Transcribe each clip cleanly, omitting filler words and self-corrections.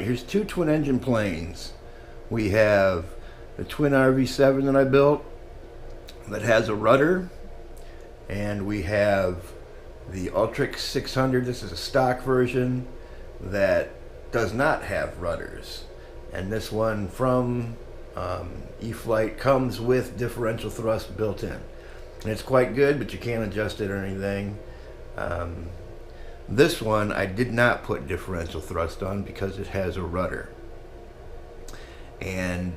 Alright, here's two twin engine planes. We have the twin RV7 that I built that has a rudder, and we have the Ultrix 600. This is a stock version that does not have rudders, and this one from E-Flite comes with differential thrust built in, and it's quite good, but you can't adjust it or anything. This one I did not put differential thrust on because it has a rudder, and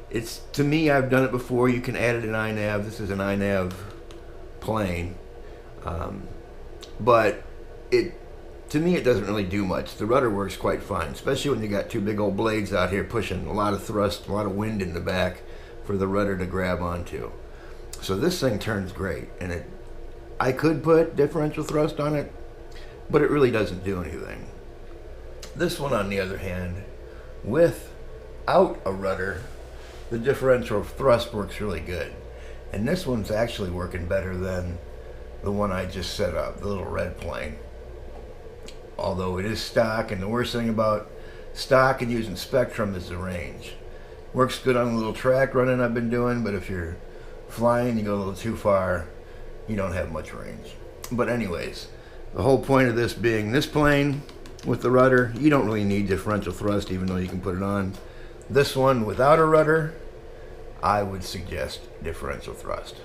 it's, to me, I've done it before. You can add it in Inav. This is an Inav plane, but to me it doesn't really do much. The rudder works quite fine, especially when you got two big old blades out here pushing a lot of thrust, a lot of wind in the back for the rudder to grab onto. So this thing turns great, and I could put differential thrust on it, but it really doesn't do anything. This one, on the other hand, without a rudder, the differential thrust works really good. And this one's actually working better than the one I just set up, the little red plane. Although it is stock, and the worst thing about stock and using Spectrum is the range. Works good on a little track running I've been doing, but if you're flying, you go a little too far, you don't have much range. But anyways, the whole point of this being this plane with the rudder, you don't really need differential thrust, even though you can put it on. This one without a rudder, I would suggest differential thrust.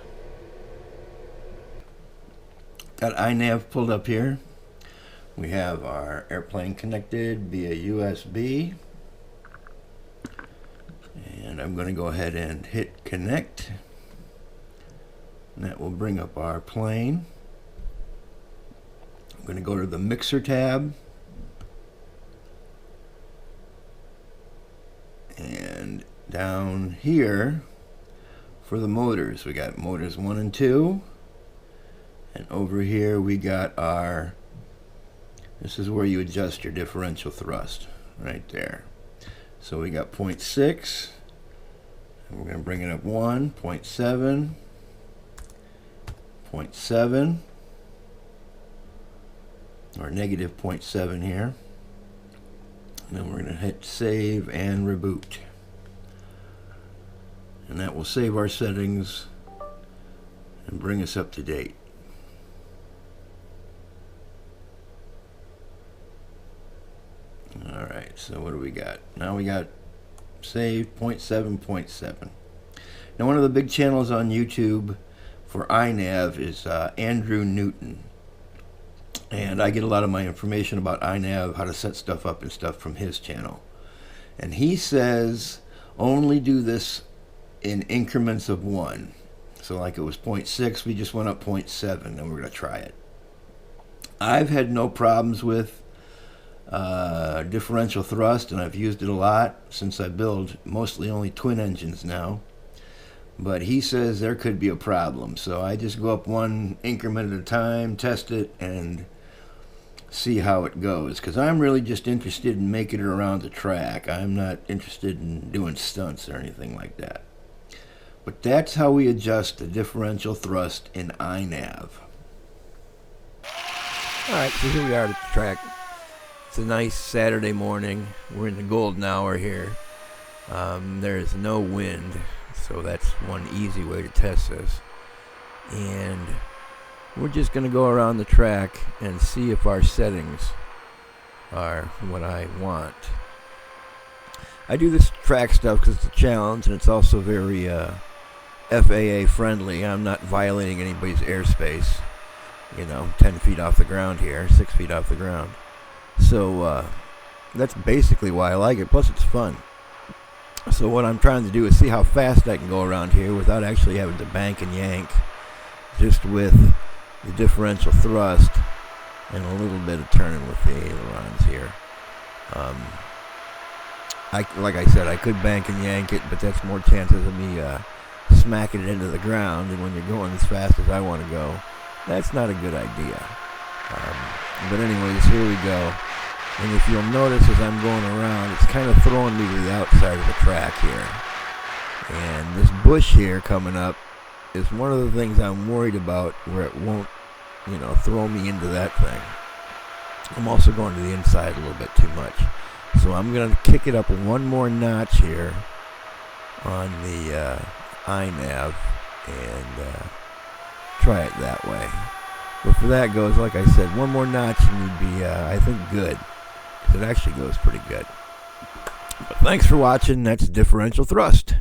Got Inav pulled up here. We have our airplane connected via USB. And I'm going to go ahead and hit connect. And that will bring up our plane. I'm going to go to the mixer tab. And down here for the motors, we got motors 1 and 2. And over here we got our, this is where you adjust your differential thrust, right there. So we got 0.6, and we're going to bring it up 1, 0.7, 0.7, or negative 0.7 here. And then we're going to hit save and reboot. And that will save our settings and bring us up to date. Alright, so what do we got? Now we got save 0.7.7. Now one of the big channels on YouTube for Inav is Andrew Newton. And I get a lot of my information about Inav, how to set stuff up and stuff, from his channel. And he says only do this in increments of 1. So like it was 0.6, we just went up 0.7, and we're going to try it. I've had no problems with differential thrust, and I've used it a lot since I build mostly only twin engines now. But he says there could be a problem, so I just go up 1 increment at a time, test it, and see how it goes, because I'm really just interested in making it around the track. I'm not interested in doing stunts or anything like that. But that's how we adjust the differential thrust in Inav. Alright, so here we are at the track. It's a nice Saturday morning. We're in the golden hour here. There is no wind, so that's one easy way to test this. And we're just going to go around the track and see if our settings are what I want. I do this track stuff because it's a challenge, and it's also very FAA friendly. I'm not violating anybody's airspace. You know, 10 feet off the ground here, 6 feet off the ground. So that's basically why I like it. Plus it's fun. So what I'm trying to do is see how fast I can go around here without actually having to bank and yank, just with the differential thrust and a little bit of turning with the ailerons here. Like I said, I could bank and yank it, but that's more chances of me smacking it into the ground. And when you're going as fast as I want to go, that's not a good idea. But anyways, here we go. And if you'll notice as I'm going around, it's kind of throwing me to the outside of the track here. And this bush here coming up is one of the things I'm worried about, where it won't, throw me into that thing. I'm also going to the inside a little bit too much. So I'm going to kick it up one more notch here on the Inav and try it that way. But for that goes, like I said, one more notch and you'd be, I think, good. Because it actually goes pretty good. But thanks for watching. That's Differential Thrust.